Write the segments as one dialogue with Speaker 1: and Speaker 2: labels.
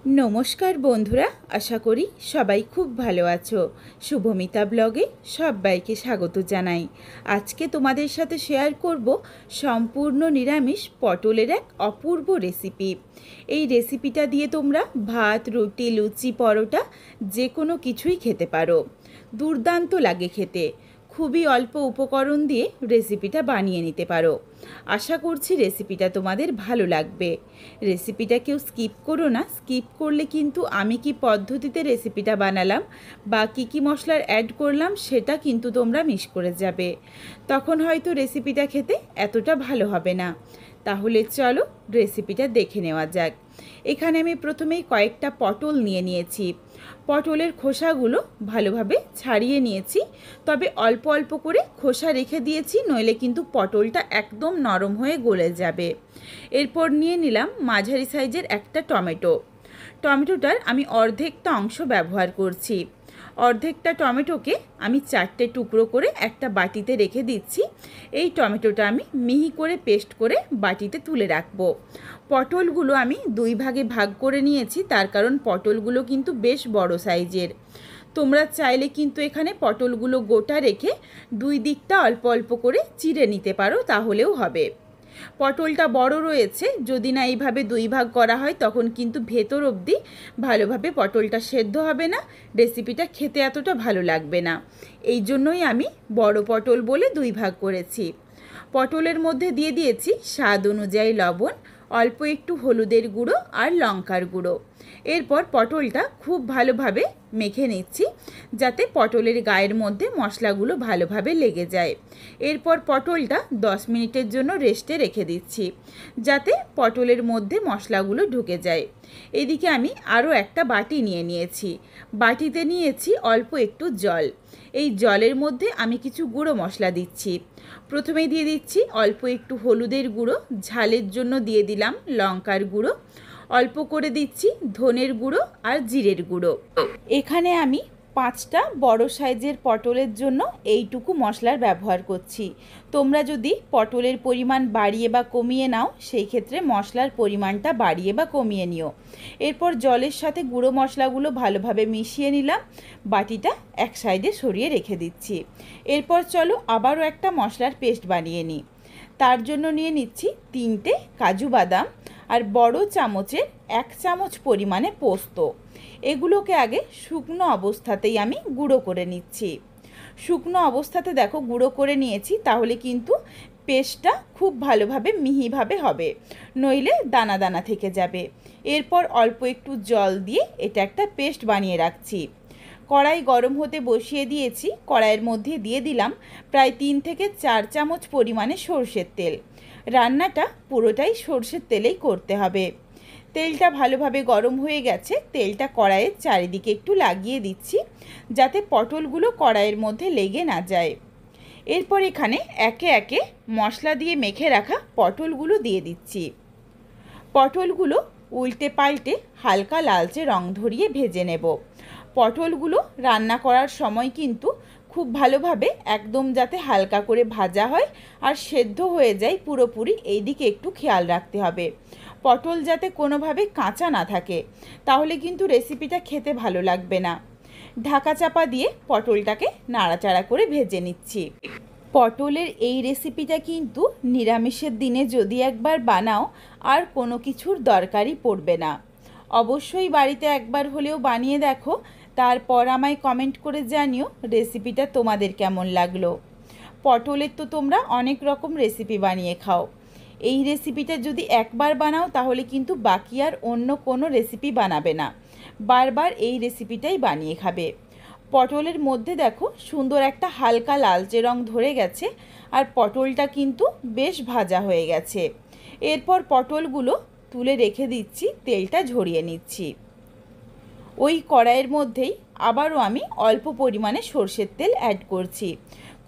Speaker 1: नमस्कार बंधुरा आशा करी सबाई खूब भालो आछो। शुभमिता ब्लगे सबाइके स्वागत जानाई। आज के तोमादेर साथे शेयर करब सम्पूर्ण निरामिष पटलेर एक अपूर्व रेसिपि। এই রেসিপিটা দিয়ে তোমরা ভাত, রুটি, লুচি, পরোটা যে কোনো কিছুই খেতে পারো। দুর্দান্ত লাগে খেতে। খুবই অল্প উপকরণ দিয়ে রেসিপিটা বানিয়ে নিতে পারো। আশা করছি রেসিপিটা তোমাদের ভালো লাগবে। রেসিপিটা কেউ স্কিপ করো না। স্কিপ করলে কিন্তু আমি কি পদ্ধতিতে রেসিপিটা বানালাম বা কী মশলার অ্যাড করলাম সেটা কিন্তু তোমরা মিস করে যাবে। তখন হয়তো রেসিপিটা খেতে এতটা ভালো হবে না। তাহলে চলো রেসিপিটা দেখে নেওয়া যাক। এখানে আমি প্রথমেই কয়েকটা পটল নিয়ে নিয়েছি। পটলের খোসাগুলো ভালোভাবে ছাড়িয়ে নিয়েছি, তবে অল্প অল্প করে খোসা রেখে দিয়েছি, নইলে কিন্তু পটলটা একদম নরম হয়ে গলে যাবে। এরপর নিয়ে নিলাম মাঝারি সাইজের একটা টমেটো। টমেটোটার আমি অর্ধেকটা অংশ ব্যবহার করছি। অর্ধেকটা টমেটোকে আমি 4টে টুকরো করে একটা বাটিতে রেখে দিচ্ছি। এই টমেটোটা আমি মিহি করে পেস্ট করে বাটিতে তুলে রাখবো। পটলগুলো আমি 2 ভাগে ভাগ করে নিয়েছি, তার কারণ পটলগুলো কিন্তু বেশ বড় সাইজের। তোমরা চাইলে কিন্তু এখানে পটলগুলো গোটা রেখে 2 দিকটা অল্প অল্প করে চিড়ে নিতে পারো, তাহলেও হবে। পটলটা বড় রয়েছে, যদি না এইভাবে 2 ভাগ করা হয় তখন কিন্তু ভেতর অবধি ভালোভাবে পটলটা সেদ্ধ হবে না, রেসিপিটা খেতে এতটা ভালো লাগবে না। এই জন্যই আমি বড় পটল বলে 2 ভাগ করেছি। পটলের মধ্যে দিয়ে দিয়েছি স্বাদ অনুযায়ী লবণ, অল্প একটু হলুদের গুঁড়ো আর লঙ্কার গুঁড়ো। এরপর পটলটা খুব ভালোভাবে মেখে নিচ্ছি, যাতে পটলের গায়ের মধ্যে মশলাগুলো ভালোভাবে লেগে যায়। এরপর পটলটা 10 মিনিটের জন্য রেস্টে রেখে দিচ্ছি, যাতে পটলের মধ্যে মশলাগুলো ঢুকে যায়। এদিকে আমি আরও একটা বাটি নিয়ে নিয়েছি। বাটিতে নিয়েছি অল্প একটু জল। এই জলের মধ্যে আমি কিছু গুঁড়ো মশলা দিচ্ছি। প্রথমেই দিয়ে দিচ্ছি অল্প একটু হলুদের গুঁড়ো, ঝালের জন্য দিয়ে দিলাম লঙ্কার গুঁড়ো, অল্প করে দিচ্ছি ধনের গুঁড়ো আর জিরের গুঁড়ো। এখানে আমি 5টা বড় সাইজের পটলের জন্য এইটুকু মশলার ব্যবহার করছি। তোমরা যদি পটলের পরিমাণ বাড়িয়ে বা কমিয়ে নাও, সেই ক্ষেত্রে মশলার পরিমাণটা বাড়িয়ে বা কমিয়ে নিও। এরপর জলের সাথে গুঁড়ো মশলাগুলো ভালোভাবে মিশিয়ে নিলাম, বাটিটা এক সাইডে সরিয়ে রেখে দিচ্ছি। এরপর চলো আবারও একটা মশলার পেস্ট বানিয়ে নিই। তার জন্য নিয়ে নিচ্ছি 3টে কাজু বাদাম আর বড় চামচের 1 চামচ পরিমাণে পোস্ত। এগুলোকে আগে শুকনো অবস্থাতেই আমি গুঁড়ো করে নিচ্ছি। শুকনো অবস্থাতে দেখো গুঁড়ো করে নিয়েছি, তাহলে কিন্তু পেস্টটা খুব ভালোভাবে মিহিভাবে হবে, নইলে দানা দানা থেকে যাবে। এরপর অল্প একটু জল দিয়ে এটা একটা পেস্ট বানিয়ে রাখছি। কড়াই গরম হতে বসিয়ে দিয়েছি। কড়াইয়ের মধ্যে দিয়ে দিলাম প্রায় 3 থেকে 4 চামচ পরিমাণে সরষের তেল। রান্নাটা পুরোটাই সরষের তেলেই করতে হবে। তেলটা ভালোভাবে গরম হয়ে গেছে। তেলটা কড়াইয়ের চারিদিকে একটু লাগিয়ে দিচ্ছি, যাতে পটলগুলো কড়াইয়ের মধ্যে লেগে না যায়। এরপর এখানে একে একে মশলা দিয়ে মেখে রাখা পটলগুলো দিয়ে দিচ্ছি। পটলগুলো উল্টে পাল্টে হালকা লালচে রং ধরিয়ে ভেজে নেব। পটলগুলো রান্না করার সময় কিন্তু খুব ভালোভাবে একদম যাতে হালকা করে ভাজা হয় আর সেদ্ধ হয়ে যায় পুরোপুরি, এই দিকে একটু খেয়াল রাখতে হবে। পটল যাতে কোনোভাবে কাঁচা না থাকে, তাহলে কিন্তু রেসিপিটা খেতে ভালো লাগবে না। ঢাকা চাপা দিয়ে পটলটাকে নাড়াচাড়া করে ভেজে নিচ্ছি। পটলের এই রেসিপিটা কিন্তু নিরামিষের দিনে যদি একবার বানাও, আর কোনো কিছুর দরকারই পড়বে না। অবশ্যই বাড়িতে একবার হলেও বানিয়ে দেখো, তারপর আমায় কমেন্ট করে জানিও রেসিপিটা তোমাদের কেমন লাগলো। পটলের তো তোমরা অনেক রকম রেসিপি বানিয়ে খাও, এই রেসিপিটা যদি একবার বানাও তাহলে কিন্তু বাকি আর অন্য কোনো রেসিপি বানাবে না, বারবার এই রেসিপিটাই বানিয়ে খাবে। পটলের মধ্যে দেখো সুন্দর একটা হালকা লালচে রং ধরে গেছে, আর পটলটা কিন্তু বেশ ভাজা হয়ে গেছে। এরপর পটলগুলো তুলে রেখে দিচ্ছি, তেলটা ঝরিয়ে নিচ্ছি। ওই কড়াইয়ের মধ্যেই আবারও আমি অল্প পরিমাণে সরষের তেল অ্যাড করছি।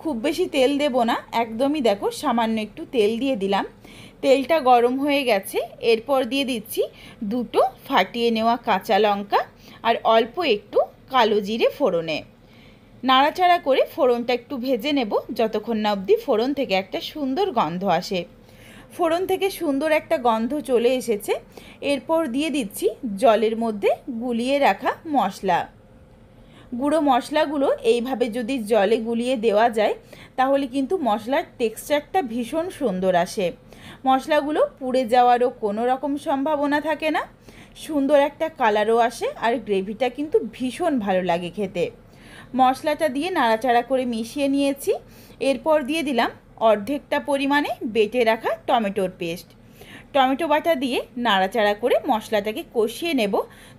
Speaker 1: খুব বেশি তেল দেব না, একদমই দেখো সামান্য একটু তেল দিয়ে দিলাম। তেলটা গরম হয়ে গেছে। এরপর দিয়ে দিচ্ছি 2টো ফাটিয়ে নেওয়া কাঁচা লঙ্কা আর অল্প একটু কালো জিরে ফোড়নে। নাড়াচাড়া করে ফোড়নটা একটু ভেজে নেব, যতক্ষণ না অবধি ফোড়ন থেকে একটা সুন্দর গন্ধ আসে। ফোড়ন থেকে সুন্দর একটা গন্ধ চলে এসেছে। এরপর দিয়ে দিচ্ছি জলের মধ্যে গুলিয়ে রাখা মশলা। গুঁড়ো মশলাগুলো এইভাবে যদি জলে গুলিয়ে দেওয়া যায় তাহলে কিন্তু মশলার টেক্সচারটা ভীষণ সুন্দর আসে। মশলাগুলো পুড়ে যাওয়ারও কোনো রকম সম্ভাবনা থাকে না, সুন্দর একটা কালারও আসে, আর গ্রেভিটা কিন্তু ভীষণ ভালো লাগে খেতে। মশলাটা দিয়ে নাড়াচাড়া করে মিশিয়ে নিয়েছি। এরপর দিয়ে দিলাম অর্ধেকটা পরিমাণে বেটে রাখা টমেটোর পেস্ট। টমেটো বাটা দিয়ে নাড়াচাড়া করে মশলাটাকে কষিয়ে নেব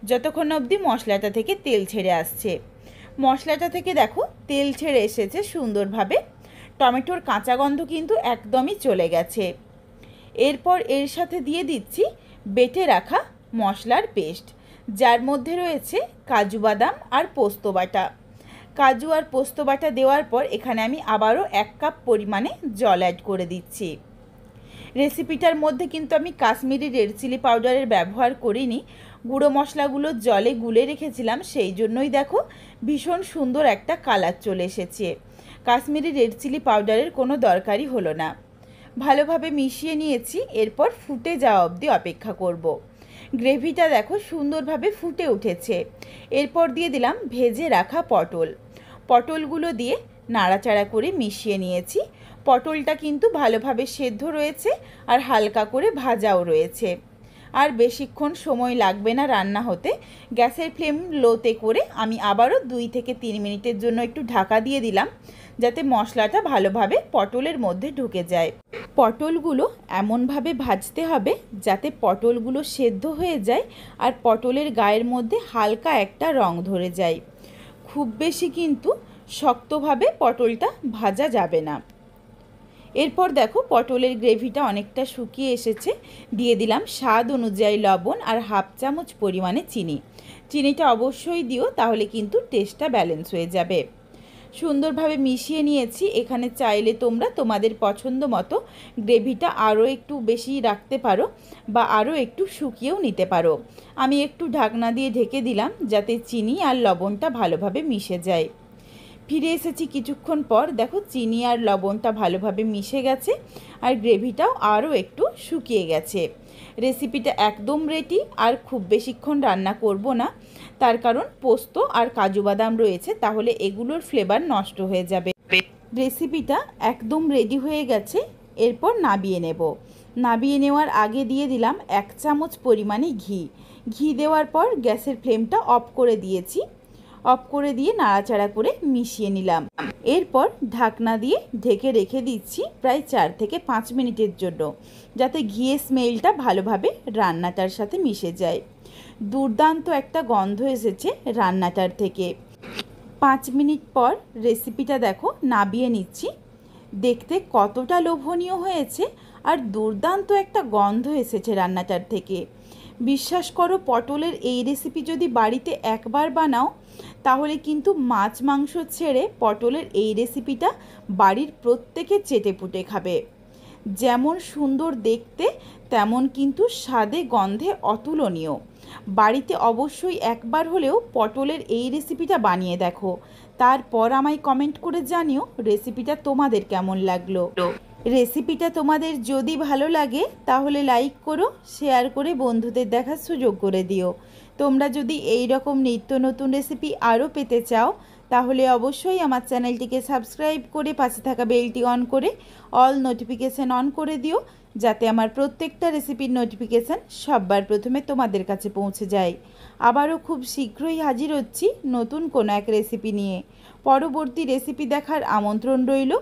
Speaker 1: যতক্ষণ অবধি মশলাটা থেকে তেল ছেড়ে আসছে। মশলাটা থেকে দেখো তেল ছেড়ে এসেছে সুন্দরভাবে, টমেটোর কাঁচা গন্ধ কিন্তু একদমই চলে গেছে। এরপর এর সাথে দিয়ে দিচ্ছি বেটে রাখা মশলার পেস্ট, যার মধ্যে রয়েছে কাজু বাদাম আর পোস্ত বাটা। কাজু আর পোস্ত বাটা দেওয়ার পর এখানে আমি আবারও 1 কাপ পরিমাণে জল অ্যাড করে দিচ্ছি। রেসিপিটার মধ্যে কিন্তু আমি কাশ্মীরি রেড চিলি পাউডারের ব্যবহার করিনি, গুঁড়ো মশলাগুলো জলে গুলে রেখেছিলাম, সেই জন্যই দেখো ভীষণ সুন্দর একটা কালার চলে এসেছে। কাশ্মীরি রেড চিলি পাউডারের কোনো দরকারই হলো না। ভালোভাবে মিশিয়ে নিয়েছি, এরপর ফুটে যাওয়া অবধি অপেক্ষা করব। গ্রেভিটা দেখো সুন্দরভাবে ফুটে উঠেছে। এরপর দিয়ে দিলাম ভেজে রাখা পটলগুলো দিয়ে নাড়াচাড়া করে মিশিয়ে নিয়েছি। পটলটা কিন্তু ভালোভাবে সেদ্ধ রয়েছে আর হালকা করে ভাজাও রয়েছে, আর বেশিক্ষণ সময় লাগবে না রান্না হতে। গ্যাসের ফ্লেম লোতে করে আমি আবারও 2 থেকে 3 মিনিটের জন্য একটু ঢাকা দিয়ে দিলাম, যাতে মশলাটা ভালোভাবে পটলের মধ্যে ঢুকে যায়। পটলগুলো এমনভাবে ভাজতে হবে যাতে পটলগুলো সেদ্ধ হয়ে যায় আর পটলের গায়ের মধ্যে হালকা একটা রং ধরে যায়। খুব বেশি কিন্তু শক্তভাবে পটলটা ভাজা যাবে না। এরপর দেখো পটলের গ্রেভিটা অনেকটা শুকিয়ে এসেছে। দিয়ে দিলাম স্বাদ অনুযায়ী লবণ আর 1/2 চামচ পরিমাণে চিনি। চিনিটা অবশ্যই দিও, তাহলে কিন্তু টেস্টটা ব্যালেন্স হয়ে যাবে। সুন্দরভাবে মিশিয়ে নিয়েছি। এখানে চাইলে তোমরা তোমাদের পছন্দ মতো গ্রেভিটা আরও একটু বেশি রাখতে পারো বা আরও একটু শুকিয়েও নিতে পারো। আমি একটু ঢাকনা দিয়ে ঢেকে দিলাম যাতে চিনি আর লবণটা ভালোভাবে মিশে যায়। ফিরে এসেছি কিছুক্ষণ পর, দেখো চিনি আর লবণটা ভালোভাবে মিশে গেছে আর গ্রেভিটাও আরও একটু শুকিয়ে গেছে। রেসিপিটা একদম রেডি, আর খুব বেশিক্ষণ রান্না করব না, তার কারণ পোস্ত আর কাজু বাদাম রয়েছে, তাহলে এগুলোর ফ্লেভার নষ্ট হয়ে যাবে। রেসিপিটা একদম রেডি হয়ে গেছে। এরপর নাবিয়ে নেব। নাবিয়ে নেওয়ার আগে দিয়ে দিলাম 1 চামচ পরিমাণে ঘি দেওয়ার পর গ্যাসের ফ্লেমটা অফ করে দিয়েছি। অফ করে দিয়ে নাড়াচাড়া করে মিশিয়ে নিলাম। এরপর ঢাকনা দিয়ে ঢেকে রেখে দিচ্ছি প্রায় 4 থেকে 5 মিনিটের জন্য, যাতে ঘিয়ের স্মেলটা ভালোভাবে রান্নাটার সাথে মিশে যায়। দুর্দান্ত একটা গন্ধ এসেছে রান্নাটার থেকে। 5 মিনিট পর রেসিপিটা দেখো নাবিয়ে নিচ্ছি। দেখতে কতটা লোভনীয় হয়েছে আর দুর্দান্ত একটা গন্ধ এসেছে রান্নাটার থেকে। বিশ্বাস করো, পটলের এই রেসিপি যদি বাড়িতে একবার বানাও তাহলে কিন্তু মাছ মাংস ছেড়ে পটলের এই রেসিপিটা বাড়ির প্রত্যেকে চেটেপুটে খাবে। যেমন সুন্দর দেখতে তেমন কিন্তু স্বাদে গন্ধে অতুলনীয়। বাড়িতে অবশ্যই একবার হলেও পটলের এই রেসিপিটা বানিয়ে দেখো, তারপর আমায় কমেন্ট করে জানিও রেসিপিটা তোমাদের কেমন লাগলো। রেসিপিটা তোমাদের যদি ভালো লাগে তাহলে লাইক করো, শেয়ার করে বন্ধুদের দেখার সুযোগ করে দিও। তোমরা যদি এই রকম নিত্য নতুন রেসিপি আরও পেতে চাও তাহলে অবশ্যই আমার চ্যানেলটিকে সাবস্ক্রাইব করে পাশে থাকা বেলটি অন করে অল নোটিফিকেশান অন করে দিও, যাতে আমার প্রত্যেকটা রেসিপির নোটিফিকেশান সবার প্রথমে তোমাদের কাছে পৌঁছে যায়। আবারও খুব শীঘ্রই হাজির হচ্ছি নতুন কোনো এক রেসিপি নিয়ে। পরবর্তী রেসিপি দেখার আমন্ত্রণ রইল।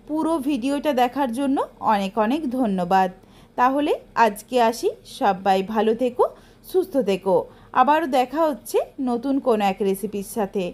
Speaker 1: পুরো ভিডিওটা দেখার জন্য অনেক অনেক ধন্যবাদ। তাহলে আজকে আসি, সবাই ভালো থেকো, সুস্থ থেকো। আবারও দেখা হচ্ছে নতুন কোনো এক রেসিপির সাথে।